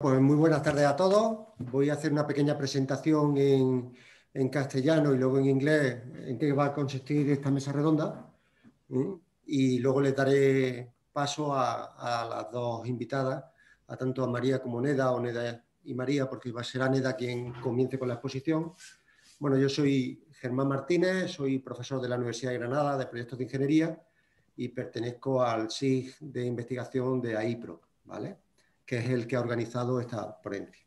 Pues muy buenas tardes a todos. Voy a hacer una pequeña presentación en castellano y luego en inglés en qué va a consistir esta mesa redonda. Y luego les daré paso a las dos invitadas, a tanto a María como Neda, o Neda y María, porque será Neda quien comience con la exposición. Bueno, yo soy Germán Martínez, soy profesor de la Universidad de Granada de Proyectos de Ingeniería y pertenezco al SIG de investigación de AEIPRO, ¿vale?, que es el que ha organizado esta ponencia,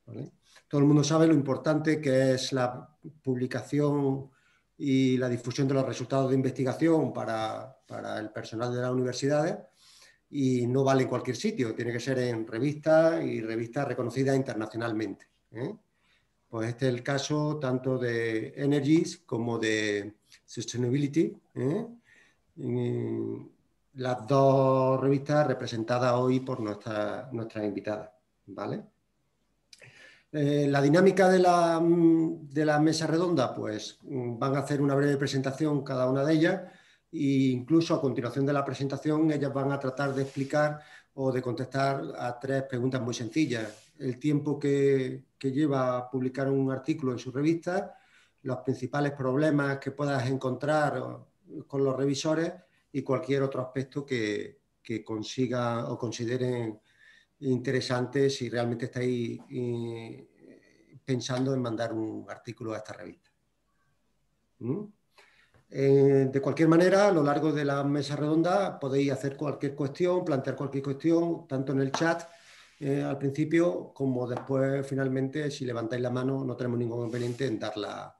¿vale? Todo el mundo sabe lo importante que es la publicación y la difusión de los resultados de investigación para el personal de las universidades, y no vale en cualquier sitio, tiene que ser en revistas y revistas reconocidas internacionalmente, ¿eh? Pues este es el caso tanto de Energies como de Sustainability, ¿eh? Las dos revistas representadas hoy por nuestras invitadas, ¿vale? La dinámica de la mesa redonda, pues van a hacer una breve presentación cada una de ellas, e incluso a continuación de la presentación ellas van a tratar de explicar o de contestar a tres preguntas muy sencillas: el tiempo que lleva publicar un artículo en su revista, los principales problemas que puedas encontrar con los revisores y cualquier otro aspecto que consiga o consideren interesante si realmente estáis pensando en mandar un artículo a esta revista. De cualquier manera, a lo largo de la mesa redonda podéis hacer cualquier cuestión, plantear cualquier cuestión, tanto en el chat al principio como después, finalmente, si levantáis la mano, no tenemos ningún inconveniente en dar la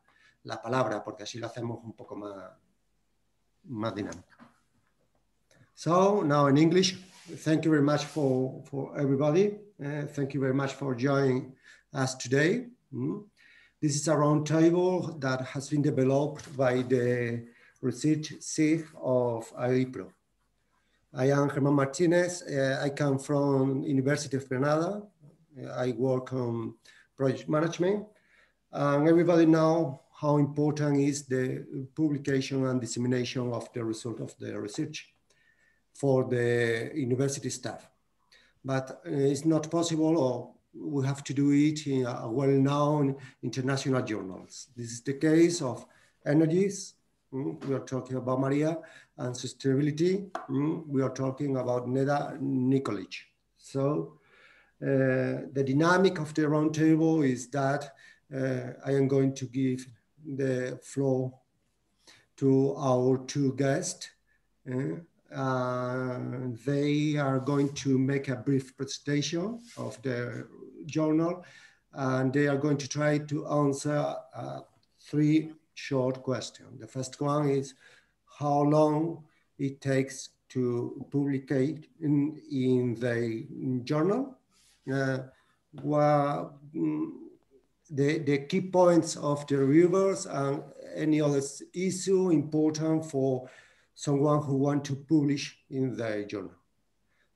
palabra, porque así lo hacemos un poco más dinámico. So, now in English, thank you very much for everybody. Thank you very much for joining us today. This is a roundtable that has been developed by the research SIG of AEIPRO. I am Germán Martínez. I come from University of Granada. I work on project management. And everybody knows how important is the publication and dissemination of the result of the research for the university staff. But it's not possible, or we have to do it in a well-known international journals. This is the case of Energies. We are talking about Maria, and Sustainability. We are talking about Neda, Nikolić. So the dynamic of the roundtable is that I am going to give the floor to our two guests. They are going to make a brief presentation of the journal, and they are going to try to answer three short questions. The first one is how long it takes to publicate in the journal, the key points of the reviewers, and any other issue important for someone who wants to publish in the journal.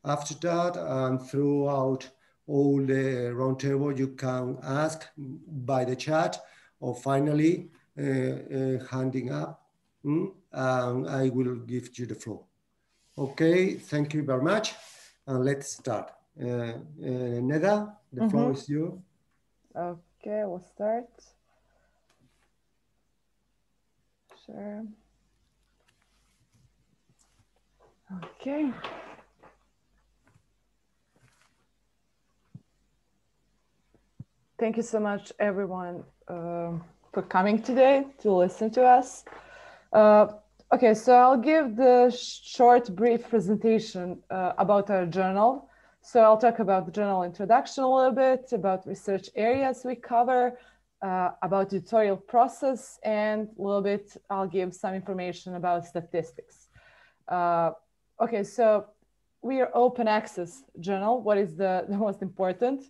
After that, and throughout all the roundtable, you can ask by the chat, or finally handing up, and I will give you the floor. Okay, thank you very much, and let's start. Neda, the floor is yours. Okay, we'll start. Sure. Okay. Thank you so much, everyone, for coming today to listen to us. Okay, so I'll give the short, brief presentation about our journal. So I'll talk about the journal introduction a little bit, about research areas we cover, about the editorial process, and a little bit I'll give some information about statistics. Okay, so we are open access journal. What is the most important?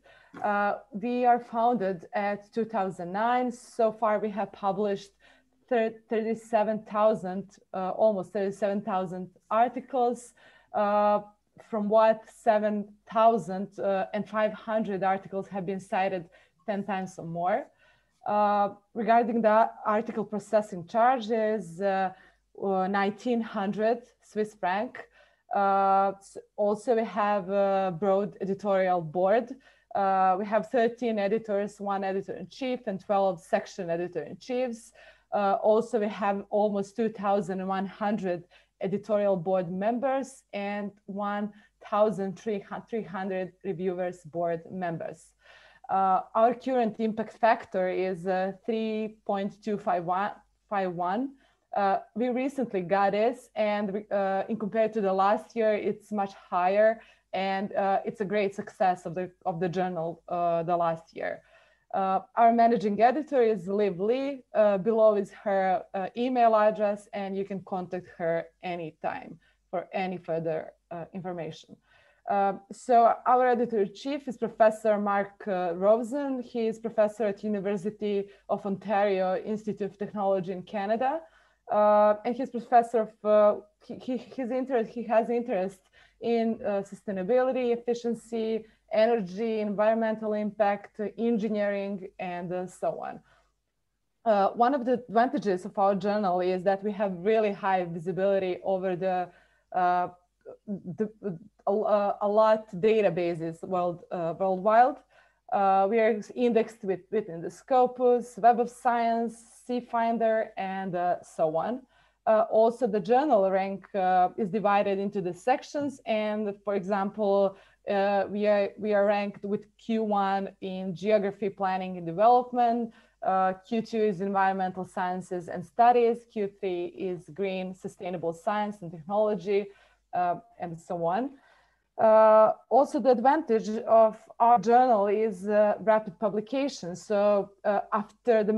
We are founded at 2009. So far, we have published 37,000, almost 37,000 articles, from what 7,500 articles have been cited 10 times or more. Regarding the article processing charges, 1,900 Swiss franc. Also, we have a broad editorial board We have 13 editors, 1 editor-in-chief, and 12 section editor-in-chiefs. Also, we have almost 2,100 editorial board members and 1,300 reviewers board members. Our current impact factor is 3.251. We recently got this, and in compared to the last year, it's much higher, and it's a great success of the journal the last year. Our managing editor is Liv Lee. Below is her email address, and you can contact her anytime for any further information. So our editor-in-chief is Professor Mark Rosen. He is professor at University of Ontario Institute of Technology in Canada. And he's professor of, he has interest in sustainability, efficiency, energy, environmental impact, engineering, and so on. One of the advantages of our journal is that we have really high visibility over a lot databases worldwide. We are indexed within the Scopus, Web of Science, CFinder, and so on. Also, the journal rank is divided into the sections, and for example, we are ranked with Q1 in Geography, Planning, and Development. Q2 is Environmental Sciences and Studies. Q3 is Green, Sustainable Science and Technology, and so on. Also, the advantage of our journal is rapid publication. So after the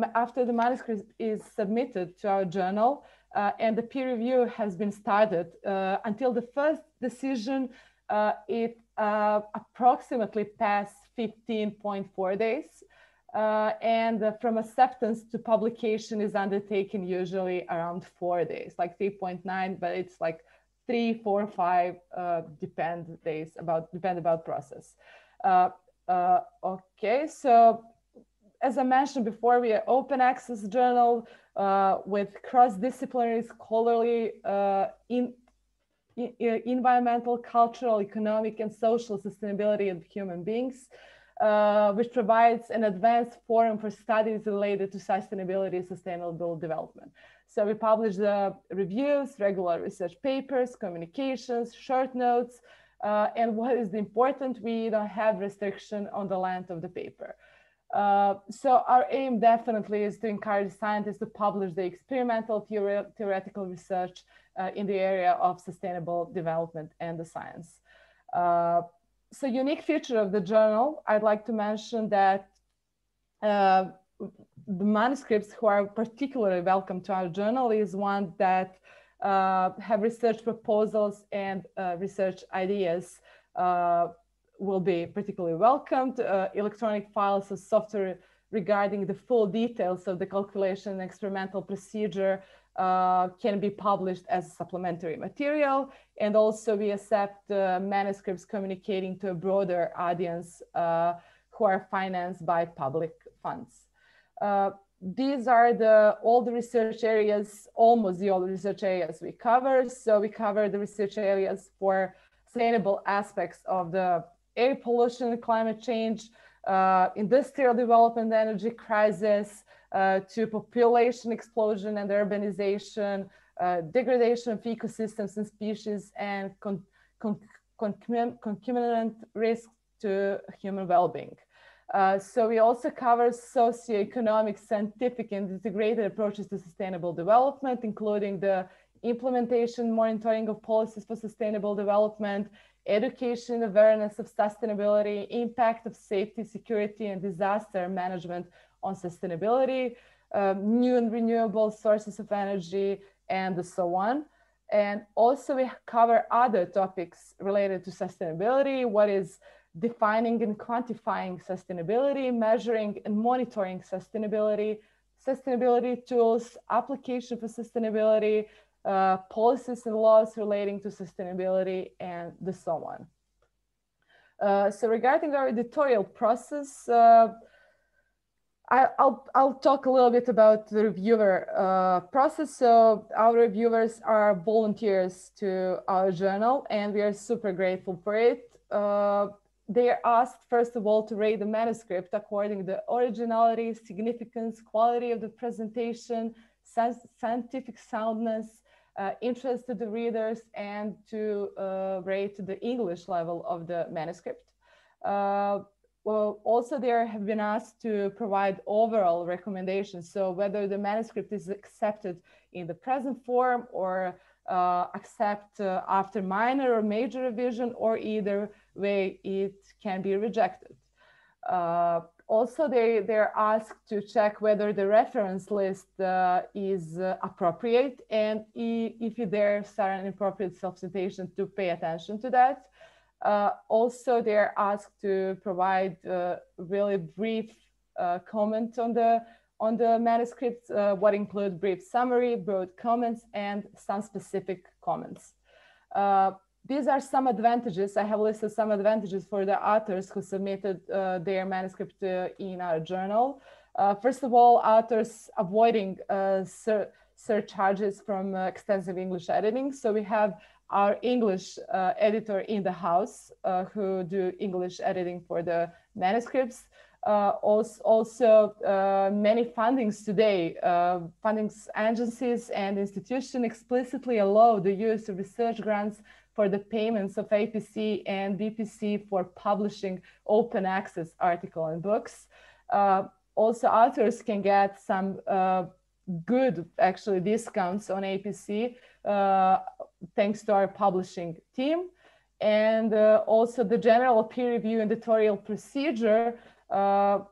manuscript is submitted to our journal and the peer review has been started, until the first decision, it approximately passed 15.4 days. And from acceptance to publication is undertaken usually around 4 days, like 3.9, but it's like 3, 4, 5 depend about process. Okay, so as I mentioned before, we are open access journal with cross-disciplinary, scholarly, environmental, cultural, economic, and social sustainability of human beings, which provides an advanced forum for studies related to sustainability and sustainable development. So we publish the reviews, regular research papers, communications, short notes, and what is important, we don't have restriction on the length of the paper. So our aim definitely is to encourage scientists to publish the experimental theoretical research in the area of sustainable development and the science. So unique feature of the journal, I'd like to mention that the manuscripts who are particularly welcome to our journal is one that have research proposals and research ideas will be particularly welcomed. Electronic files of software regarding the full details of the calculation and experimental procedure can be published as supplementary material. And also we accept manuscripts communicating to a broader audience who are financed by public funds. These are all the research areas, almost all the research areas we cover. So we cover the research areas for sustainable aspects of the air pollution, climate change, industrial development, energy crisis, to population explosion and urbanization, degradation of ecosystems and species, and concomitant risk to human well-being. So we also cover socioeconomic, scientific, and integrated approaches to sustainable development, including the implementation, monitoring of policies for sustainable development, education, awareness of sustainability, impact of safety, security, and disaster management on sustainability, new and renewable sources of energy, and so on. And also we cover other topics related to sustainability, what is defining and quantifying sustainability, measuring and monitoring sustainability, sustainability tools, application for sustainability, policies and laws relating to sustainability, and so on. So regarding our editorial process, I'll talk a little bit about the reviewer process. So our reviewers are volunteers to our journal, and we are super grateful for it. they are asked, first of all, to rate the manuscript according to the originality, significance, quality of the presentation, scientific soundness, interest to the readers, and to rate the English level of the manuscript. Well, also they have been asked to provide overall recommendations. So whether the manuscript is accepted in the present form or accept after minor or major revision, or either way it can be rejected. Also, they're asked to check whether the reference list is appropriate, and if there are an appropriate self-citation, to pay attention to that. Also, they're asked to provide really brief comment on the manuscripts, what include brief summary, broad comments, and some specific comments. These are some advantages. I have listed some advantages for the authors who submitted their manuscript in our journal. First of all, authors avoiding surcharges from extensive English editing. So we have our English editor in the house who do English editing for the manuscripts. Also, many fundings today, fundings agencies and institutions explicitly allow the use of research grants for the payments of APC and BPC for publishing open access article and books. Also, authors can get some good, actually, discounts on APC thanks to our publishing team. And also the general peer review and editorial procedure are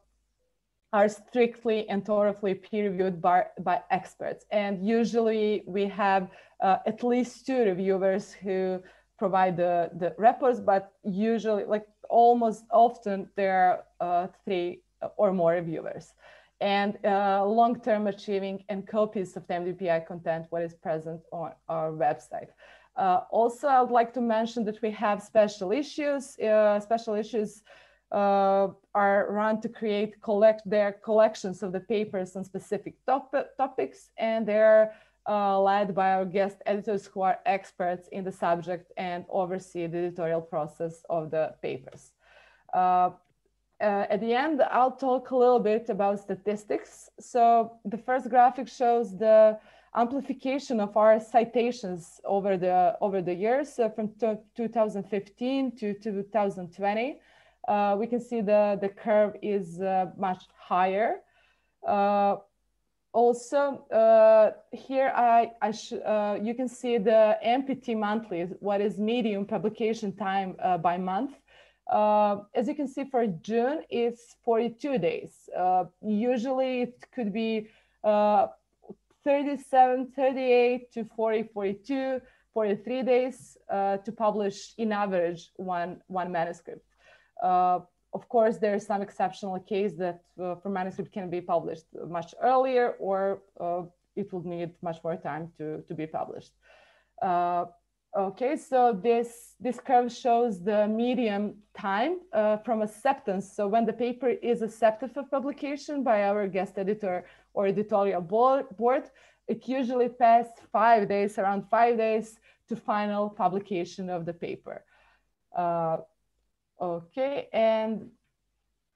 strictly and thoroughly peer reviewed by experts. And usually we have at least 2 reviewers who provide the reports, but usually, like almost often, there are 3 or more reviewers. And long-term achieving and copies of the MDPI content, what is present on our website. Also, I would like to mention that we have special issues. Special issues are run to collect their collections of the papers on specific topics, and they're led by our guest editors who are experts in the subject and oversee the editorial process of the papers. At the end, I'll talk a little bit about statistics. So the first graphic shows the amplification of our citations over the years from 2015 to 2020. We can see the curve is much higher. Also, here you can see the MPT monthly, what is median publication time by month. As you can see, for June, it's 42 days. Usually it could be 37, 38 to 40, 42, 43 days to publish in average one manuscript. Of course, there is some exceptional case that for manuscript can be published much earlier, or it will need much more time to be published. Okay, so this curve shows the median time from acceptance. So when the paper is accepted for publication by our guest editor or editorial board, it usually passes 5 days, around 5 days, to final publication of the paper. Okay, and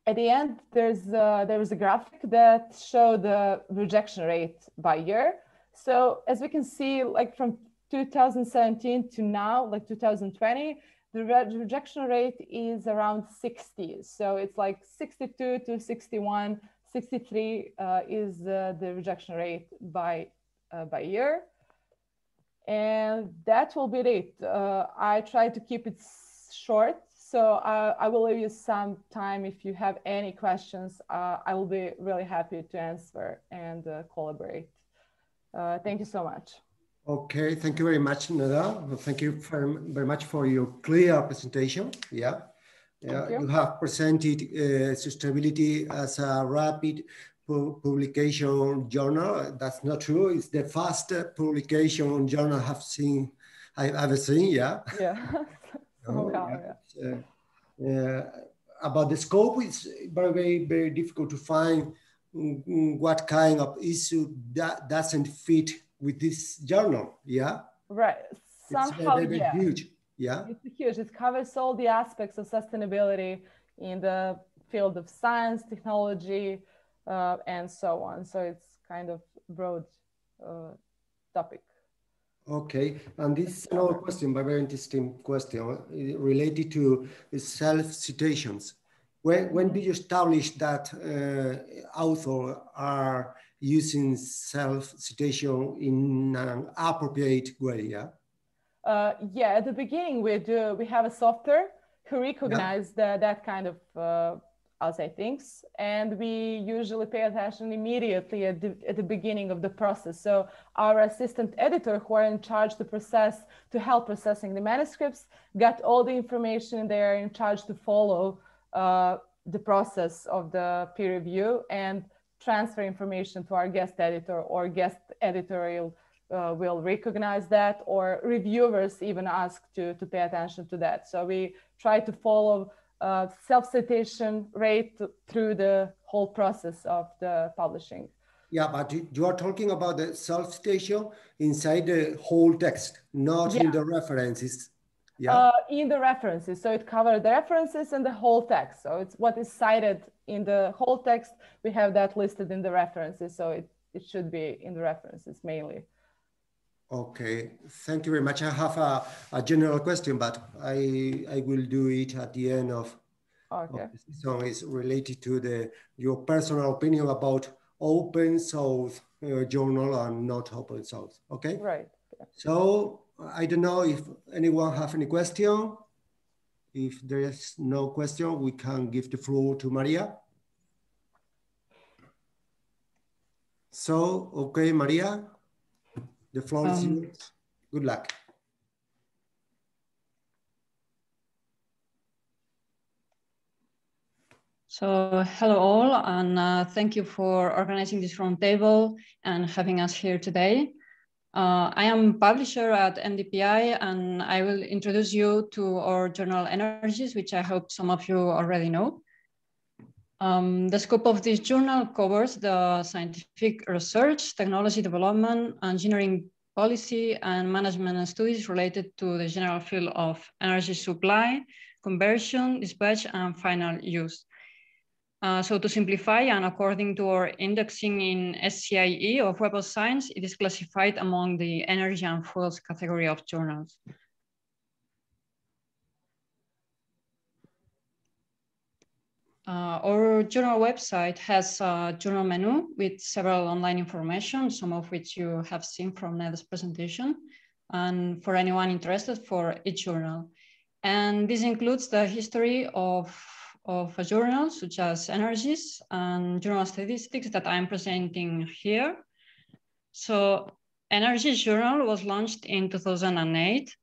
at the end, there is a graphic that shows the rejection rate by year. So as we can see, like from 2017 to now, like 2020, the rejection rate is around 60. So it's like 62 to 61, 63 is the rejection rate by year. And that will be it. I try to keep it short. So I will leave you some time. If you have any questions, I will be really happy to answer and collaborate. Thank you so much. Okay, thank you very much, Neda. Thank you very much for your clear presentation. Yeah, you have presented sustainability as a rapid publication journal. That's not true. It's the fastest publication journal I've ever seen. Yeah. Yeah. About the scope, it's very difficult to find what kind of issue that doesn't fit with this journal. Yeah. Right. Somehow, it's very huge. Yeah. It's huge. It covers all the aspects of sustainability in the field of science, technology, and so on. So it's kind of broad topic. Okay, and this is another question, but very interesting question related to self-citations. When do you establish that authors are using self-citation in an appropriate way? Yeah. Yeah, at the beginning we have a software who recognize that kind of I'll say things, and we usually pay attention immediately at the beginning of the process. So our assistant editor, who are in charge to help processing the manuscripts, got all the information. They are in charge to follow the process of the peer review and transfer information to our guest editor, or guest editorial will recognize that, or reviewers even ask to pay attention to that. So we try to follow self-citation rate through the whole process of the publishing. Yeah, but you are talking about the self-citation inside the whole text, not in the references. Yeah. In the references. So it covers the references and the whole text. So it's what is cited in the whole text. We have that listed in the references. So it should be in the references mainly. Okay, thank you very much. I have a general question, but I will do it at the end of the season. It's related to your personal opinion about open source journal and not open source. Okay. Right. Yeah. So I don't know if anyone have any question. If there is no question, we can give the floor to Maria. So, okay, Maria. The floor is yours. Good luck. So hello all, and thank you for organizing this roundtable and having us here today. I am publisher at MDPI, and I will introduce you to our journal Energies, which I hope some of you already know. The scope of this journal covers the scientific research, technology development, engineering policy, and management studies related to the general field of energy supply, conversion, dispatch, and final use. So to simplify, and according to our indexing in SCIE of Web of Science, it is classified among the energy and fuels category of journals. Our journal website has a journal menu with several online information, some of which you have seen from Neda's presentation, and for anyone interested for each journal. And this includes the history of a journal, such as Energies, and journal statistics that I'm presenting here. So Energies journal was launched in 2008,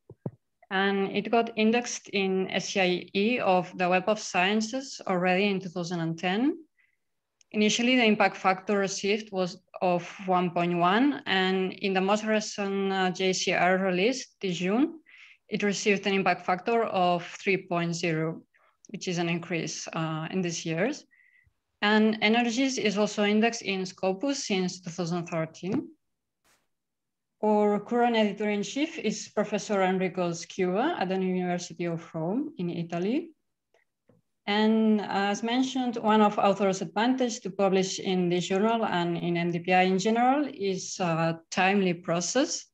and it got indexed in SCIE of the Web of Sciences already in 2010. Initially, the impact factor received was of 1.1, and in the most recent JCR release this June, it received an impact factor of 3.0, which is an increase in these years. And Energies is also indexed in Scopus since 2013. Our current editor-in-chief is Professor Enrico Schiuva at the University of Rome in Italy. And as mentioned, one of authors' advantages to publish in this journal and in MDPI in general is a timely process,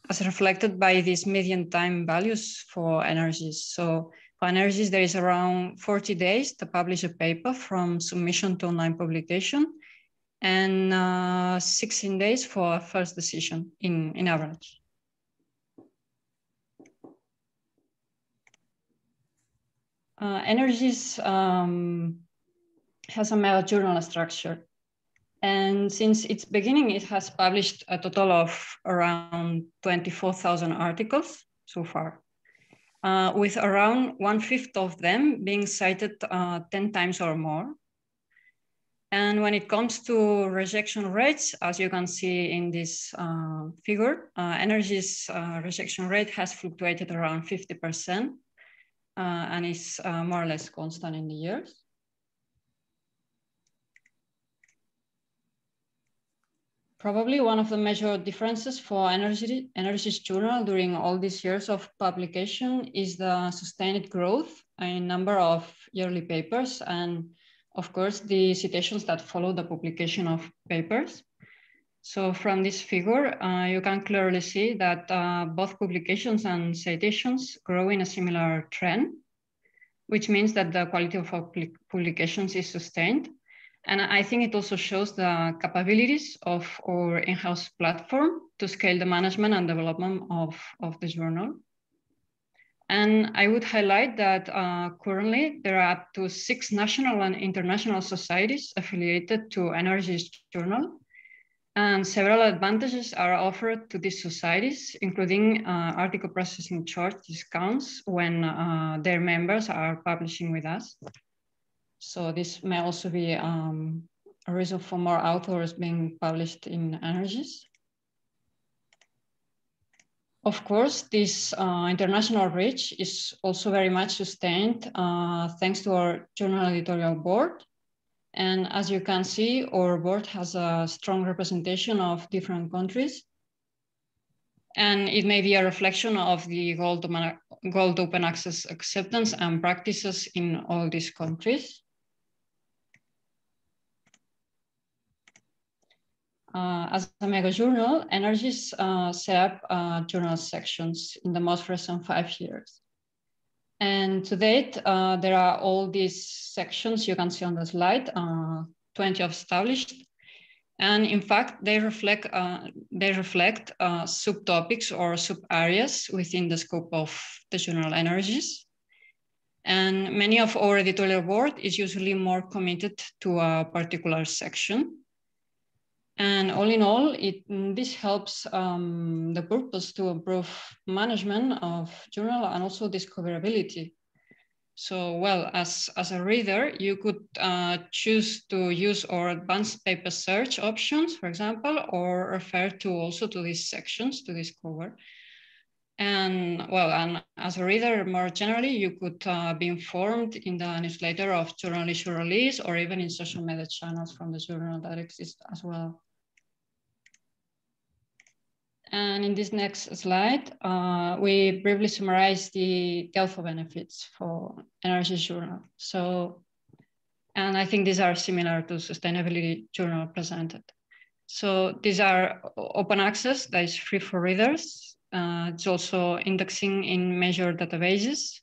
as reflected by these median time values for Energies. So for Energies, there is around 40 days to publish a paper from submission to online publication, and 16 days for first decision in average. Energies has a mega journal structure. And since its beginning, it has published a total of around 24,000 articles so far, with around 1/5 of them being cited 10 times or more. And when it comes to rejection rates, as you can see in this figure, Energies rejection rate has fluctuated around 50% and is more or less constant in the years. Probably one of the major differences for Energy's journal during all these years of publication is the sustained growth in number of yearly papers and, of course, the citations that follow the publication of papers. So from this figure, you can clearly see that both publications and citations grow in a similar trend, which means that the quality of publications is sustained. And I think it also shows the capabilities of our in-house platform to scale the management and development of the journal. And I would highlight that currently there are up to 6 national and international societies affiliated to Energy's journal. And several advantages are offered to these societies, including article processing charge discounts when their members are publishing with us. So this may also be a reason for more authors being published in Energies. Of course, this international reach is also very much sustained thanks to our journal editorial board. And as you can see, our board has a strong representation of different countries. And it may be a reflection of the gold open access acceptance and practices in all these countries. As a mega journal, Energies set up journal sections in the most recent 5 years. And to date, there are all these sections you can see on the slide, 20 established. And in fact, they reflect subtopics or sub-areas within the scope of the journal Energies. And many of our editorial board is usually more committed to a particular section. And all in all, this helps the purpose to improve management of journal and also discoverability. So, well, as a reader, you could choose to use our advanced paper search options, for example, or refer also to these sections to discover. And well, and as a reader, more generally, you could be informed in the newsletter of journal issue release or even in social media channels from the journal that exist as well. And in this next slide, we briefly summarize the alpha benefits for Energy Journal. So, and I think these are similar to Sustainability Journal presented. So these are open access, that is free for readers. It's also indexing in major databases,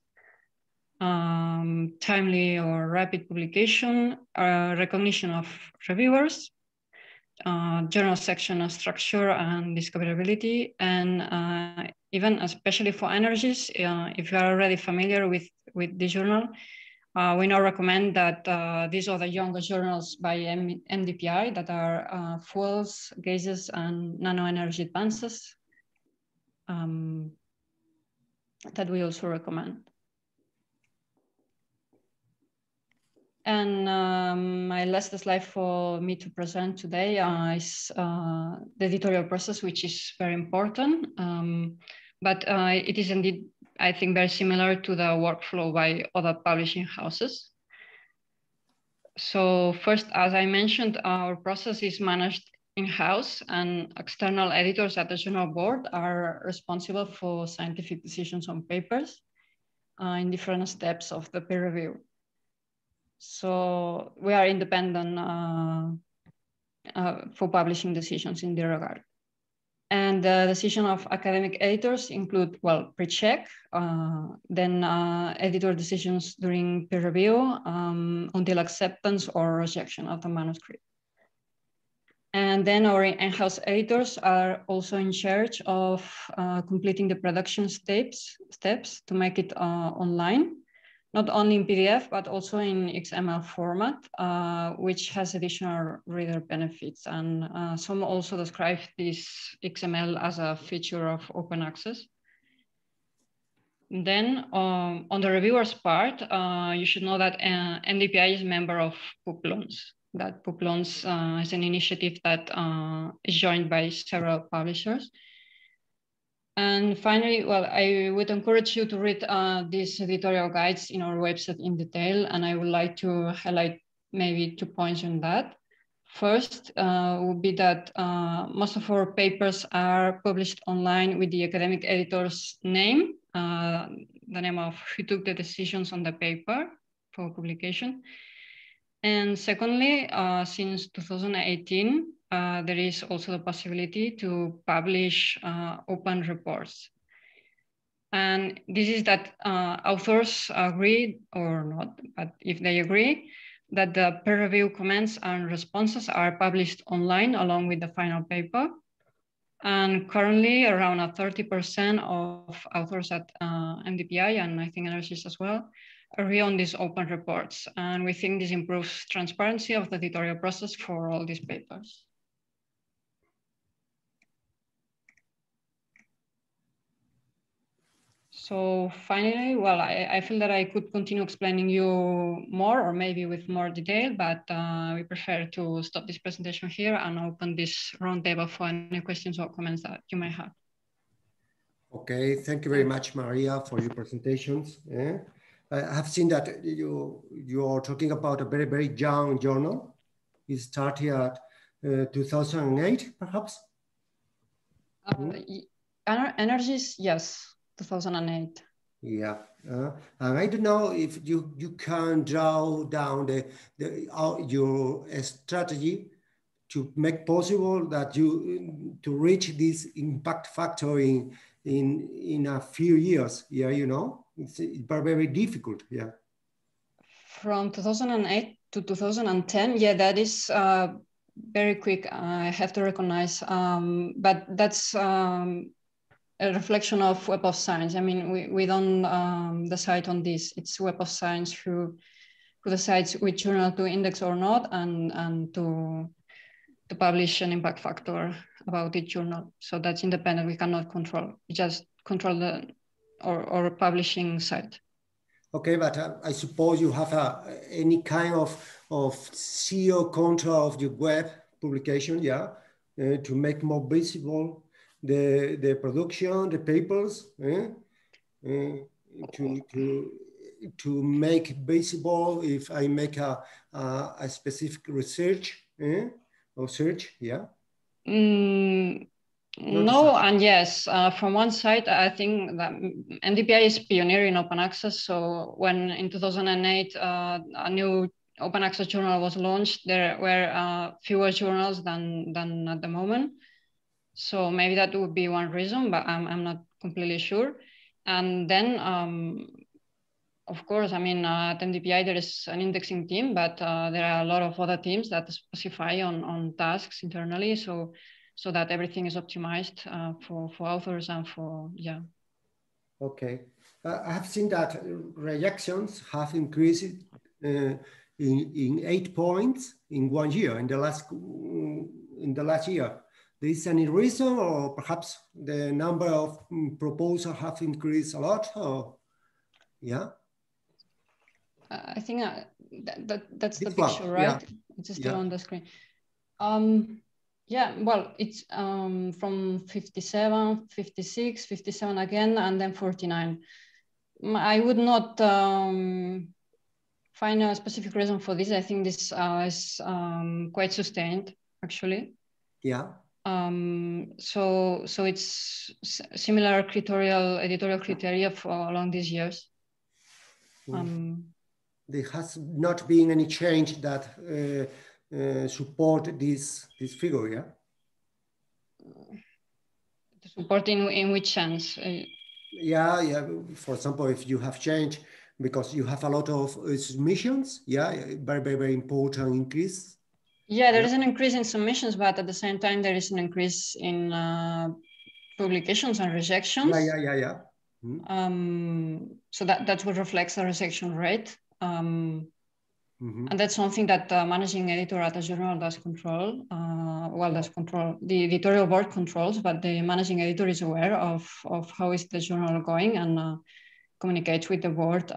timely or rapid publication, recognition of reviewers, journal section structure and discoverability, and even especially for Energies, if you are already familiar with the journal, we now recommend that these are the younger journals by MDPI that are fuels, gases, and nano energy advances that we also recommend. And my last slide for me to present today is the editorial process, which is very important. But it is indeed, I think, very similar to the workflow by other publishing houses. So first, as I mentioned, our process is managed in-house, and external editors at the journal board are responsible for scientific decisions on papers in different steps of the peer review. So we are independent for publishing decisions in the regard. And the decision of academic editors include, well, pre-check, then editor decisions during peer review until acceptance or rejection of the manuscript. And then our in-house editors are also in charge of completing the production steps to make it online. Not only in PDF, but also in XML format, which has additional reader benefits. And some also describe this XML as a feature of open access. Then on the reviewer's part, you should know that MDPI is a member of PubLaunch. That PubLaunch is an initiative that is joined by several publishers. And finally, well, I would encourage you to read these editorial guides in our website in detail, and I would like to highlight maybe 2 points on that. First would be that most of our papers are published online with the academic editor's name, the name of who took the decisions on the paper for publication. And secondly, since 2018, there is also the possibility to publish open reports. And this is that authors agree or not, but if they agree, that the peer review comments and responses are published online along with the final paper. And currently around 30% of authors at MDPI, and I think others as well, agree on these open reports. And we think this improves transparency of the editorial process for all these papers. So finally, well, I feel that I could continue explaining you more or maybe with more detail, but we prefer to stop this presentation here and open this roundtable for any questions or comments that you may have. Okay, thank you very much, Maria, for your presentations. I have seen that you are talking about a very, very young journal. It started at 2008, perhaps? Energies, yes. 2008. Yeah, and I don't know if you can draw down your strategy to make possible that to reach this impact factor in a few years. Yeah, you know, it's very, very difficult. Yeah. From 2008 to 2010, yeah, that is very quick. I have to recognize, but that's a reflection of Web of Science. I mean, we don't decide on this. It's Web of Science who decides which journal to index or not, and to publish an impact factor about each journal. So that's independent. We cannot control. We just control the or publishing site. Okay, but I suppose you have any kind of SEO control of your web publication, yeah, to make more visible the production, the papers, to make visible if I make a specific research or search, yeah? No and yes. From one side, I think that MDPI is pioneer in open access. So when in 2008, a new open access journal was launched, there were fewer journals than at the moment. So maybe that would be one reason, but I'm not completely sure. And then, of course, I mean, at MDPI, there is an indexing team, but there are a lot of other teams that specify on tasks internally, so that everything is optimized for authors and for, yeah. Okay. I have seen that reactions have increased in 8 points in 1 year, in the last year. There is any reason, or perhaps the number of proposals have increased a lot, or yeah? I think that's the picture, one, right? Yeah. It's still on the screen. Yeah, well, it's from 57, 56, 57 again, and then 49. I would not find a specific reason for this. I think this is quite sustained, actually. Yeah. So it's similar editorial criteria for along these years. There has not been any change that support this figure, yeah? Support in which sense? Yeah. For example, if you have changed because you have a lot of submissions, yeah, very, very, very important increase. Yeah, there is an increase in submissions, but at the same time, there is an increase in publications and rejections. Yeah. So that would reflect the rejection rate. And that's something that the managing editor at a journal does control. The editorial board controls, but the managing editor is aware of how is the journal going and communicates with the board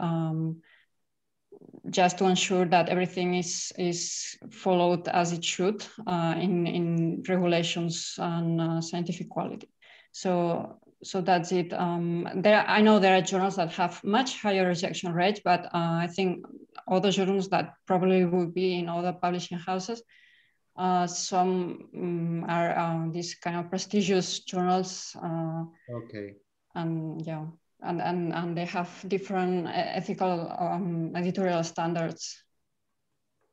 just to ensure that everything is followed as it should in regulations and scientific quality. So that's it. I know there are journals that have much higher rejection rates, but I think other journals that probably will be in other publishing houses Some are these kind of prestigious journals. Okay. And yeah, and they have different ethical editorial standards.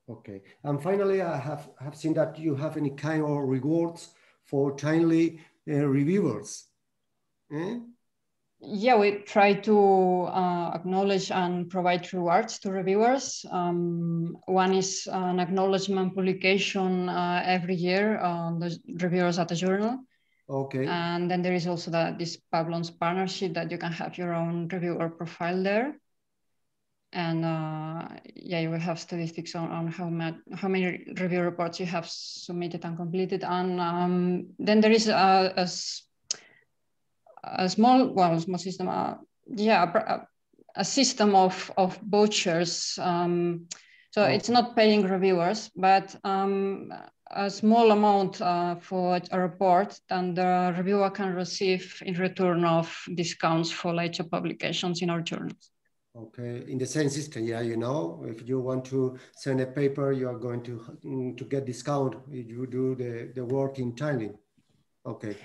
Okay. And finally, I have seen that you have any kind of rewards for timely reviewers. Eh? Yeah, we try to acknowledge and provide rewards to reviewers. One is an acknowledgement publication every year on the reviewers at the journal. Okay. And then there is also this Pablon's partnership that you can have your own reviewer profile there. And yeah, you will have statistics on how many review reports you have submitted and completed. And then there is a small system, a system of vouchers. So it's not paying reviewers, but a small amount for a report, and the reviewer can receive in return of discounts for later publications in our journals. Okay, in the same system, yeah, you know, if you want to send a paper, you are going to get discount if you do the work in timely. Okay.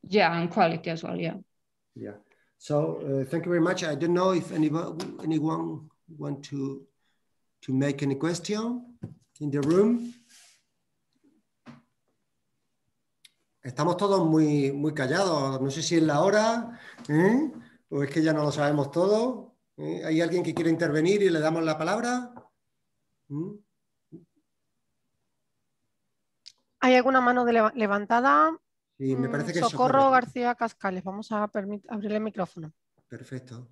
Yeah, and quality as well, yeah. Yeah. So thank you very much. I don't know if anyone want to make any question in the room. Estamos todos muy callados. No sé si es la hora, o es que ya no lo sabemos todo. ¿Hay alguien que quiere intervenir y le damos la palabra? ¿Hay alguna mano levantada? Sí, me parece que Socorro García-Cascale. Vamos a abrirle el micrófono. Perfecto.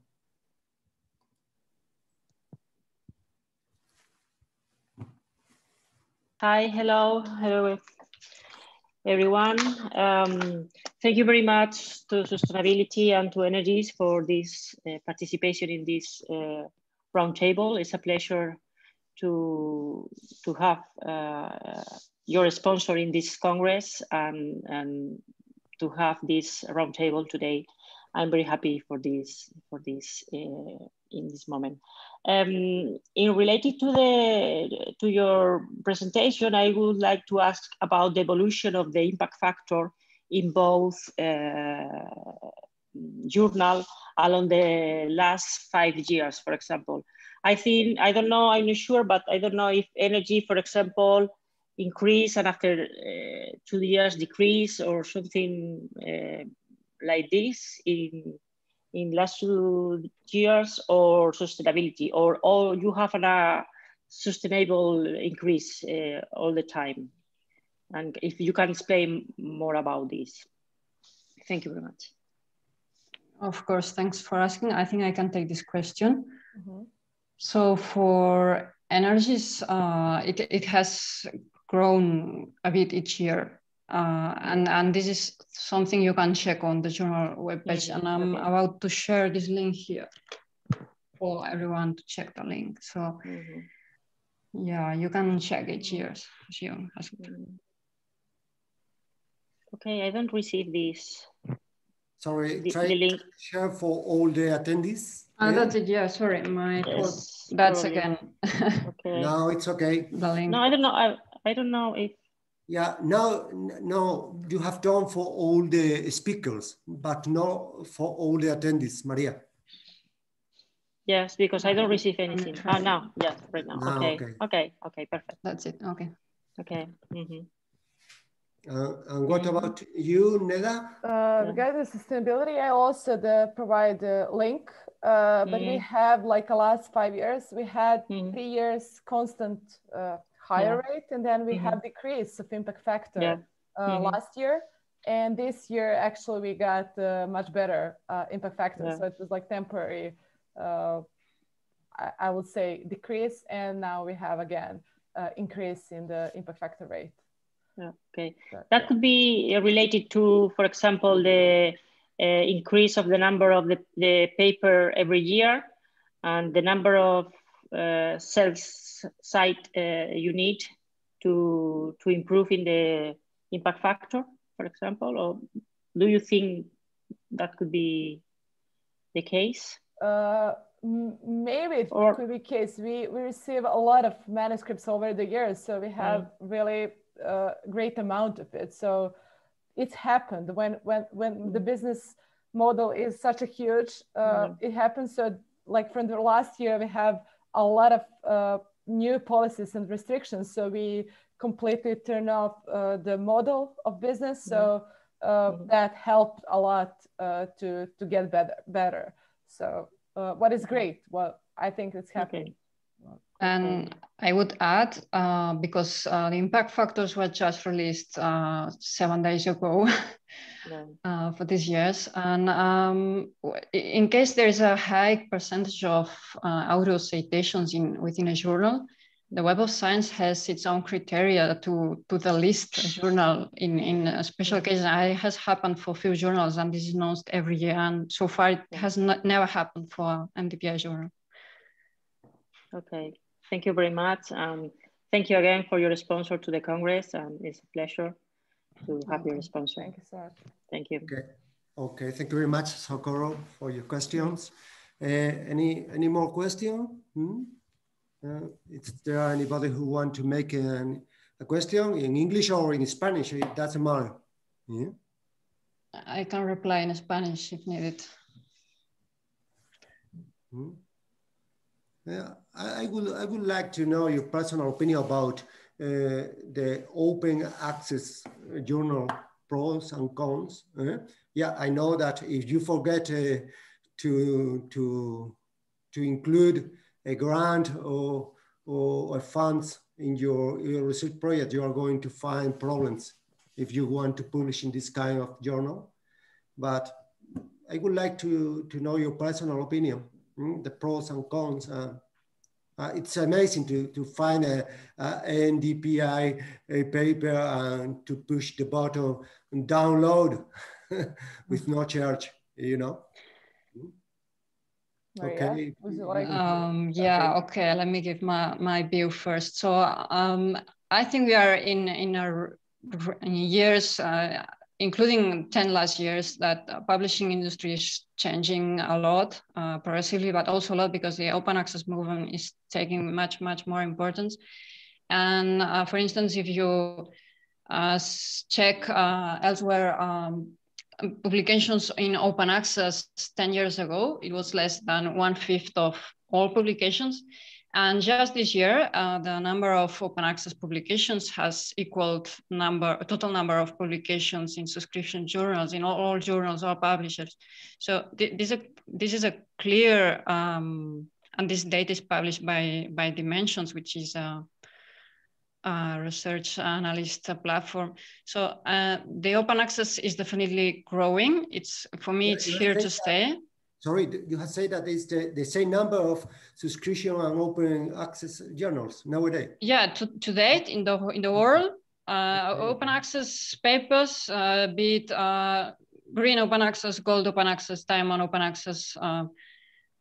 Hi, hello everyone. Thank you very much to Sustainability and to Energies for this participation in this roundtable. It's a pleasure to have your sponsor in this Congress and to have this roundtable today. I'm very happy for this in this moment. In related to your presentation, I would like to ask about the evolution of the impact factor in both journal along the last 5 years, for example. I don't know, I'm not sure, but I don't know if energy, for example, increase and after 2 years decrease or something like this in last 2 years, or sustainability, or you have a sustainable increase all the time. And if you can explain more about this. Thank you very much. Of course, thanks for asking. I think I can take this question. So for energies, it has grown a bit each year. And this is something you can check on the journal webpage. And I'm about to share this link here for everyone to check the link. So yeah, you can check each year as you asked. Okay, I don't receive this. Sorry, try to share for all the attendees. That's it, yeah, sorry, yes, that's probably. again. Okay. No, it's okay. The link. No, I don't know. I don't know if. Yeah, no, you have done for all the speakers, but not for all the attendees, Maria. Yes, because I don't receive anything. Now, yes, right now. Okay, perfect. That's it, okay. Okay. And what about you, Neda? Regarding sustainability, I also provide the link, but we have like the last 5 years, we had 3 years constant higher rate, and then we have decrease of impact factor last year, and this year actually we got much better impact factor, so it was like temporary, I would say decrease, and now we have again increase in the impact factor rate. Okay, that could be related to, for example, the increase of the number of the paper every year and the number of site you need to improve in the impact factor, for example, or do you think that could be the case? Maybe it could be the case. We receive a lot of manuscripts over the years, so we have really great amount of it. So it's happened when the business model is such a huge, it happens. So like from the last year, we have a lot of new policies and restrictions. So we completely turn off the model of business. So that helped a lot to get better. So what is great? Well, I think it's happening. Okay. And I would add, because the impact factors were just released 7 days ago for these years. And in case there is a high percentage of auto citations within a journal, the Web of Science has its own criteria to the list a journal in a special cases. It has happened for a few journals, and this is announced every year. And so far, it has never happened for MDPI journal. Okay. Thank you very much. Thank you again for your sponsor to the Congress. It's a pleasure to have your sponsor. Thank you so much. Thank you. Okay. Thank you very much, Socorro, for your questions. Any more questions? Is there anybody who want to make a question in English or in Spanish? It doesn't matter. Yeah? I can reply in Spanish if needed. Yeah, I would like to know your personal opinion about the open access journal pros and cons. Yeah, I know that if you forget to include a grant or funds in your research project, you are going to find problems if you want to publish in this kind of journal. But I would like to know your personal opinion. The pros and cons. It's amazing to find a MDPI paper and to push the button and download with no charge, you know. Okay. Yeah, okay, let me give my view first. So I think we are in years, including 10 last years, that publishing industry is changing a lot, progressively, but also a lot because the open access movement is taking much more importance. And for instance, if you check elsewhere, publications in open access 10 years ago, it was less than 1/5 of all publications. And just this year, the number of open access publications has equaled total number of publications in subscription journals, in all journals, all publishers. So this is a clear, and this data is published by Dimensions, which is a research analyst platform. So the open access is definitely growing. For me, it's here to stay. Sorry, you have said that it's the same number of subscription and open access journals nowadays. Yeah, to date in the world, open access papers, be it green open access, gold open access, diamond open access,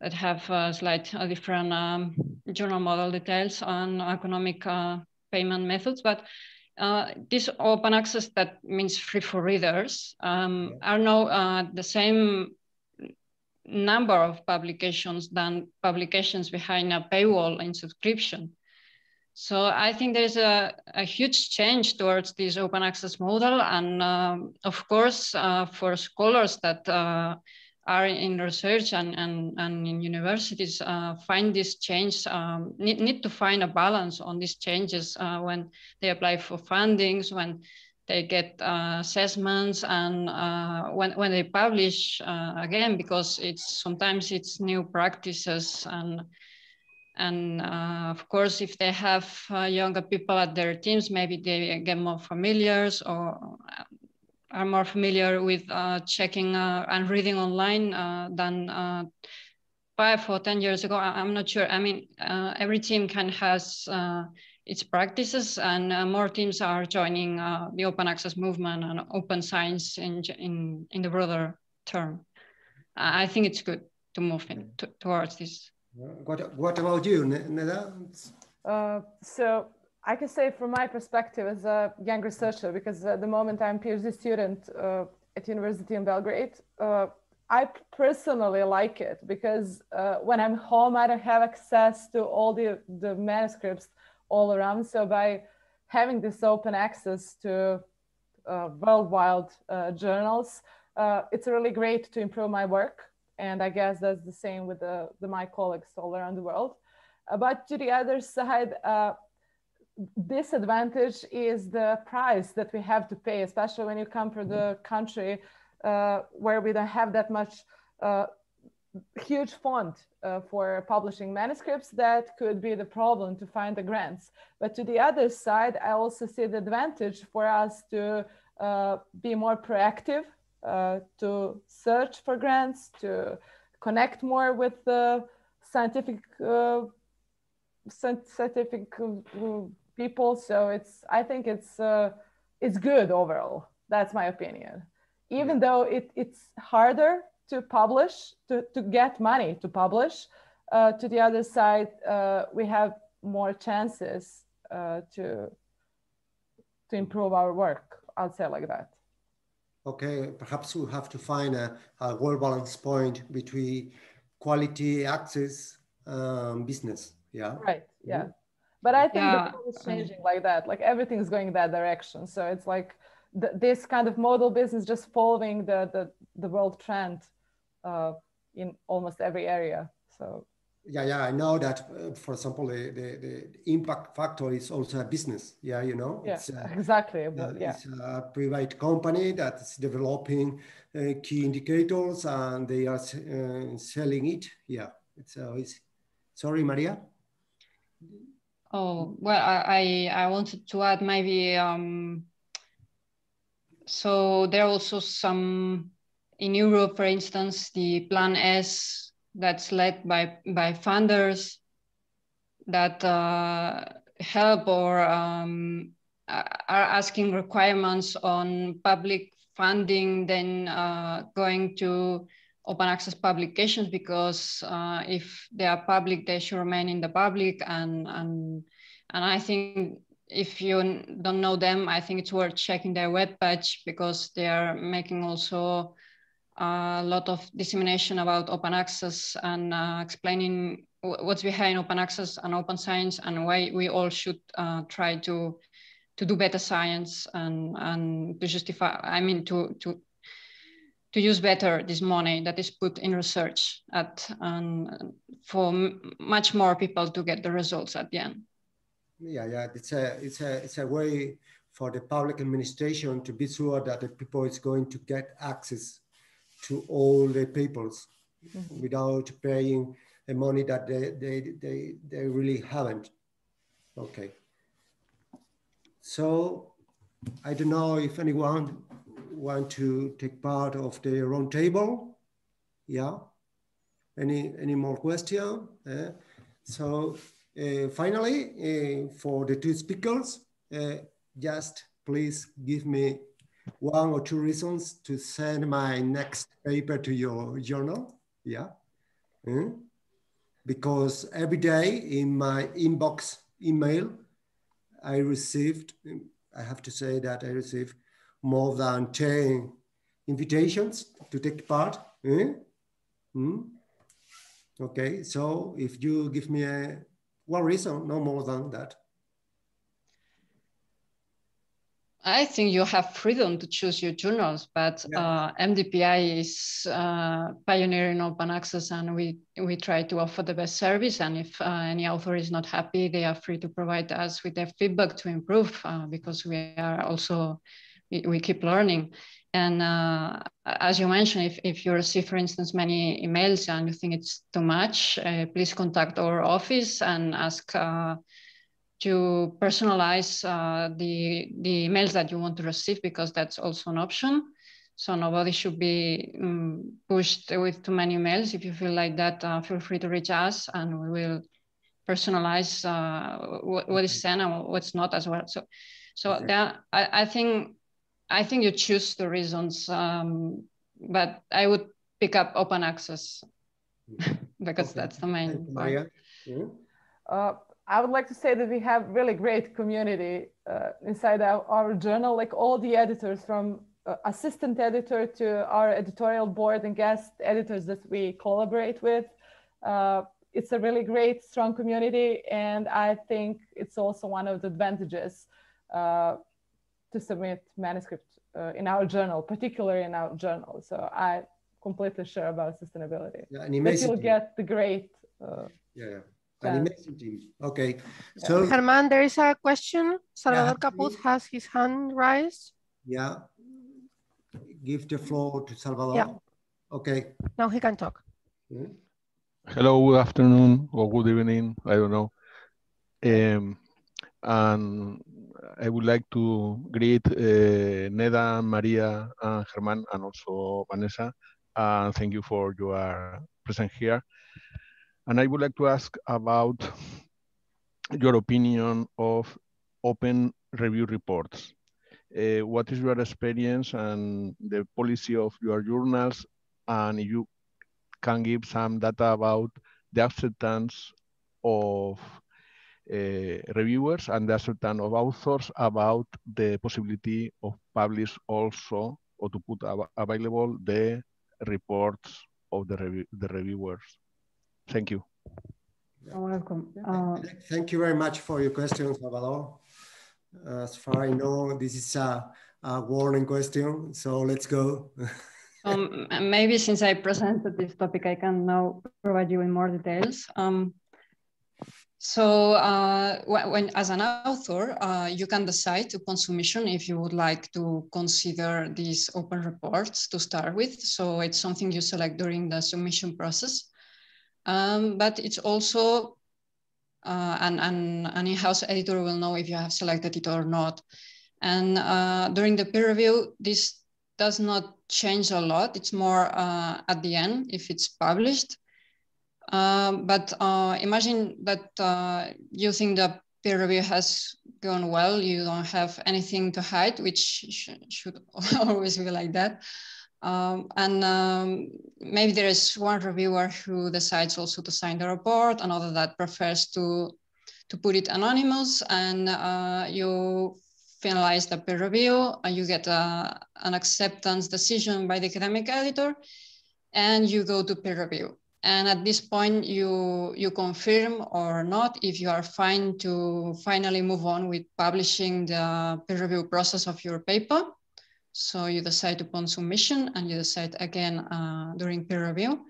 that have slightly different journal model details on economic payment methods, but this open access, that means free for readers, are now the same number of publications than publications behind a paywall in subscription. So I think there's a huge change towards this open access model. And of course, for scholars that are in research and in universities, find this change, need to find a balance on these changes when they apply for fundings, when they get assessments, and when they publish again, because sometimes it's new practices, and of course, if they have younger people at their teams, maybe they get more familiar or are more familiar with checking and reading online than 5 or 10 years ago. I'm not sure. I mean, every team has its practices, and more teams are joining the open access movement and open science in the broader term. I think it's good to move towards this. What about you, Neda? So I can say from my perspective as a young researcher, because at the moment I'm a PhD student at University in Belgrade, I personally like it because when I'm home, I don't have access to all the manuscripts all around. So by having this open access to worldwide journals, it's really great to improve my work. And I guess that's the same with my colleagues all around the world. But to the other side, disadvantage is the price that we have to pay, especially when you come from the country where we don't have that much huge fund for publishing manuscripts. That could be the problem to find the grants. But to the other side, I also see the advantage for us to be more proactive, to search for grants, to connect more with the scientific people. So I think it's good overall. That's my opinion. Even though it's harder to publish, to get money to publish, to the other side, we have more chances to improve our work. I'll say like that. Okay, perhaps we have to find a well-balanced point between quality, access, business. Yeah. Right. Yeah. But I think the world is changing like that. Like everything is going that direction. So it's like this kind of model business just following the world trend in almost every area. So. Yeah, I know that, for example, the impact factor is also a business. Yeah, you know. Yeah, it's, exactly. It's a private company that's developing key indicators, and they are selling it. Yeah, it's sorry, Maria. Oh, well, I wanted to add maybe, so there are also some, in Europe, for instance, the Plan S that's led by funders that help or are asking requirements on public funding, then going to open access publications, because if they are public, they should remain in the public. And I think if you don't know them, I think it's worth checking their webpage, because they are making also a lot of dissemination about open access and explaining what's behind open access and open science, and why we all should try to do better science and to justify, I mean, to use better this money that is put in research for much more people to get the results at the end. Yeah, it's a way for the public administration to be sure that the people is going to get access to all the papers without paying the money that they really haven't. Okay. So I don't know if anyone want to take part of the round table. Yeah. Any more question? So finally, for the two speakers, just please give me 1 or 2 reasons to send my next paper to your journal. Yeah. Because every day in my inbox email, I have to say that I received more than 10 invitations to take part. Okay, so if you give me 1 reason, no more than that. I think you have freedom to choose your journals, but MDPI is pioneering open access, and we try to offer the best service. And if any author is not happy, they are free to provide us with their feedback to improve, because we are also, we keep learning. And as you mentioned, if you receive, for instance, many emails and you think it's too much, please contact our office and ask to personalize the emails that you want to receive, because that's also an option. So nobody should be pushed with too many emails. If you feel like that, feel free to reach us, and we will personalize what is sent and what's not as well. So that, I think you choose the reasons, but I would pick up open access because that's the main part. I would like to say that we have really great community inside our journal, like all the editors, from assistant editor to our editorial board and guest editors that we collaborate with. It's a really great, strong community. And I think it's also one of the advantages to submit manuscripts in our journal, particularly in our journal. So I completely share about sustainability. Yeah, an amazing you'll get the great. An amazing team. Okay. Yeah. So Germán, there is a question. Salvador Capuz has his hand raised. Yeah. Give the floor to Salvador. Yeah. Okay. Now he can talk. Hello, good afternoon or good evening. I don't know. And I would like to greet Neda, Maria, and Germán, and also Vanessa. And thank you for your presence here. And I would like to ask about your opinion of open review reports. What is your experience and the policy of your journals? And if you can give some data about the acceptance of reviewers and the acceptance of authors about the possibility of publish also or to put available the reports of the reviewers. Thank you. You're welcome. Thank you very much for your question, Salvador. As far as I know, this is a warning question, so let's go. Maybe since I presented this topic, I can now provide you with more details. When as an author, you can decide upon submission if you would like to consider these open reports to start with. So it's something you select during the submission process. But it's also an in-house editor will know if you have selected it or not. And during the peer review, this does not change a lot. It's more at the end if it's published. But imagine that you think the peer review has gone well, you don't have anything to hide, which should always be like that. Maybe there is one reviewer who decides also to sign the report, another that prefers to put it anonymous, and you finalize the peer review, and you get an acceptance decision by the academic editor, and you go to peer review. And at this point, you confirm or not if you are fine to finally move on with publishing the peer review process of your paper. So you decide upon submission, and you decide again during peer review.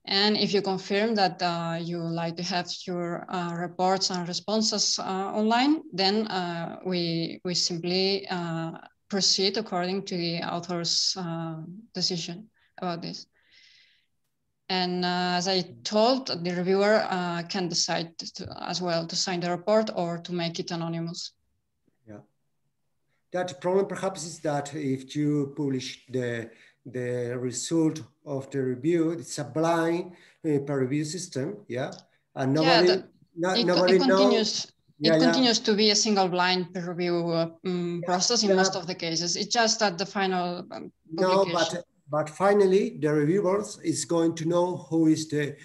And if you confirm that you like to have your reports and responses online, then we simply proceed according to the author's decision about this. And as I told, the reviewer can decide as well to sign the report or to make it anonymous. Yeah. That problem perhaps is that if you publish the result of the review, it's a blind peer review system, yeah? And nobody, nobody knows. It continues to be a single blind peer review process in most of the cases. It's just at the final publication. But finally, the reviewers is going to know who is the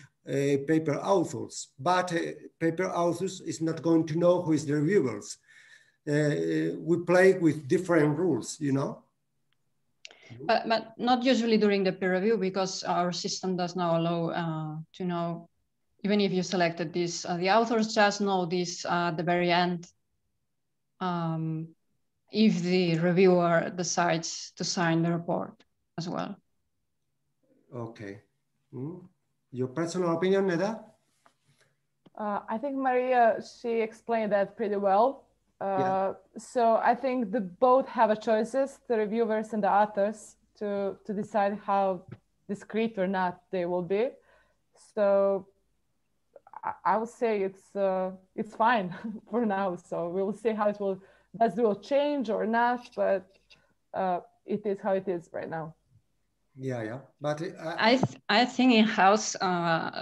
paper authors. But paper authors is not going to know who is the reviewers. We play with different rules, you know? But not usually during the peer review, because our system does not allow to know, even if you selected this, the authors just know this at the very end, if the reviewer decides to sign the report as well. Okay. Your personal opinion, Neda? I think Maria, she explained that pretty well. So I think both have a choices, the reviewers and the authors, to decide how discreet or not they will be. So I would say it's fine for now. So we'll see how it will change or not, but it is how it is right now. Yeah. But I think in-house,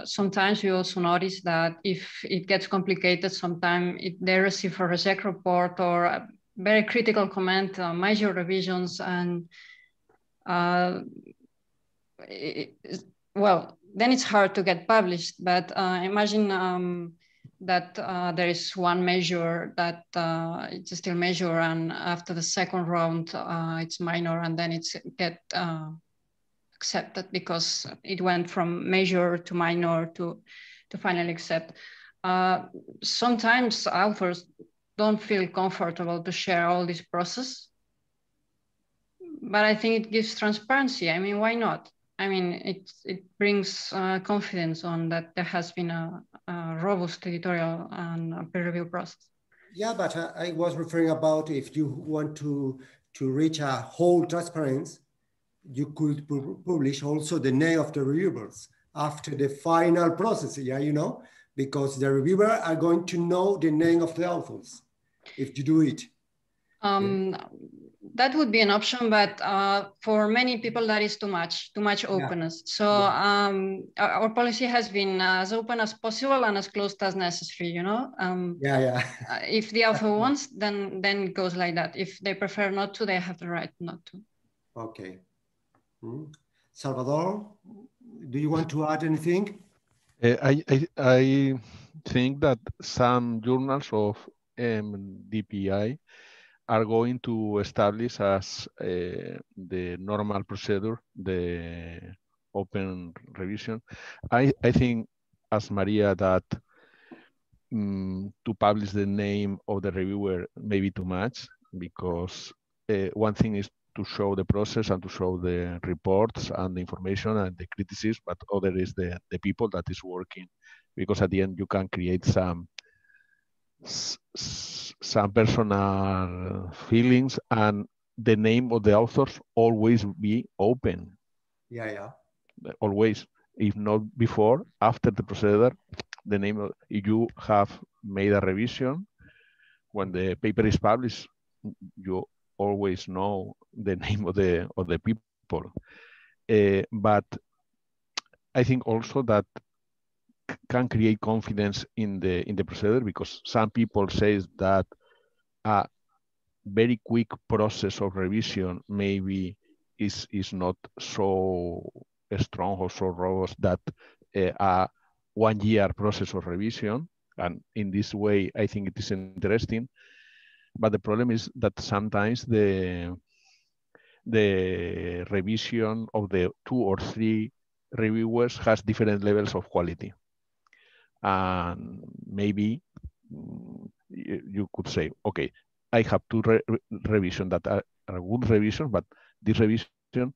sometimes we also notice that if it gets complicated, sometimes they receive a reject report or a very critical comment, major revisions, and well, then it's hard to get published. But imagine that there is one measure that it's still major, and after the second round, it's minor, and then it's accepted because it went from major to minor to finally accept. Sometimes authors don't feel comfortable to share all this process. But I think it gives transparency. I mean, why not? I mean, it brings confidence on that there has been a robust editorial and peer review process. Yeah, but I was referring about if you want to reach a whole transparency, you could publish also the name of the reviewers after the final process, yeah, you know, because the reviewer are going to know the name of the authors if you do it. That would be an option, but for many people that is too much openness. Yeah. So our policy has been as open as possible and as closed as necessary, you know. If the author wants, then it goes like that. If they prefer not to, they have the right not to. Okay. Salvador, do you want to add anything? I think that some journals of MDPI are going to establish as the normal procedure, the open revision. I think, as Maria, that to publish the name of the reviewer may be too much, because one thing is to show the process and to show the reports and the information and the criticism, but other is the people that is working, because at the end you can create some personal feelings, and the name of the authors always be open. Yeah. Always, if not before, after the procedure, the name of, if you have made a revision, when the paper is published, you always know the name of the people. But I think also that can create confidence in the procedure, because some people say that a very quick process of revision maybe is not so strong or so robust that a 1 year process of revision. And in this way, I think it is interesting. But the problem is that sometimes the revision of the 2 or 3 reviewers has different levels of quality. And maybe you could say, okay, I have 2 revisions that are good revisions, but this revision,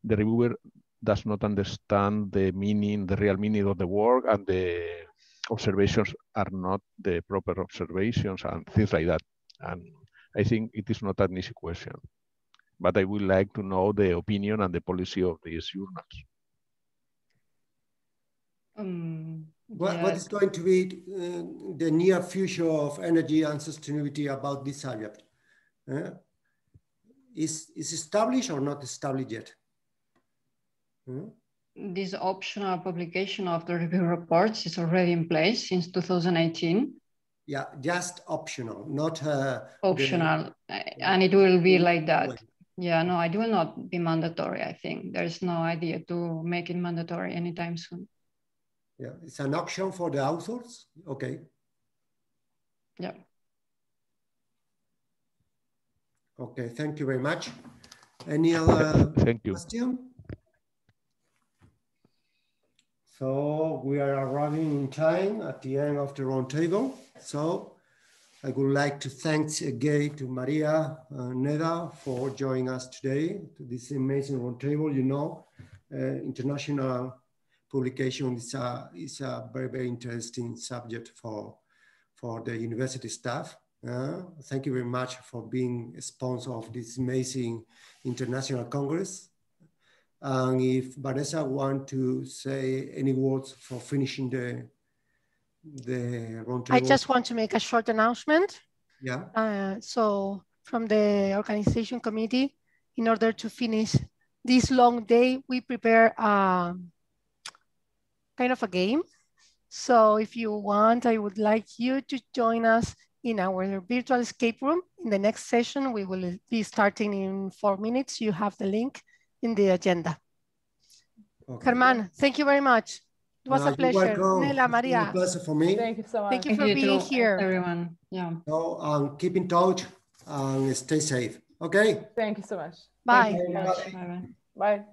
the reviewer does not understand the meaning, the real meaning of the work, and the observations are not the proper observations and things like that. And I think it is not an easy question, but I would like to know the opinion and the policy of these journals. What is going to be the near future of energy and sustainability about this subject? Is established or not established yet? This optional publication of the review reports is already in place since 2018. Yeah, just optional, not optional, and it will be like that. Yeah, no, it will not be mandatory. I think there's no idea to make it mandatory anytime soon. Yeah, it's an option for the authors. Okay. Yeah. Okay, thank you very much. Any other question? So we are arriving in time at the end of the roundtable. So I would like to thank again to Maria and Neda for joining us today to this amazing roundtable. You know, international publication is a very, very interesting subject for the university staff. Thank you very much for being a sponsor of this amazing international congress. And if Vanessa wants to say any words for finishing the roundtable. I just want to make a short announcement. Yeah. So from the organization committee, in order to finish this long day, we prepare kind of a game. So if you want, I would like you to join us in our virtual escape room. In the next session, we will be starting in 4 minutes. You have the link in the agenda. Okay. Germán, thank you very much. It was a pleasure. Nela, Maria. It was a pleasure for me. Thank you so much. Thank you for being here. Everyone. Yeah. So keep in touch and stay safe. Okay. Thank you so much. Bye. Thank you very much. Bye. Bye.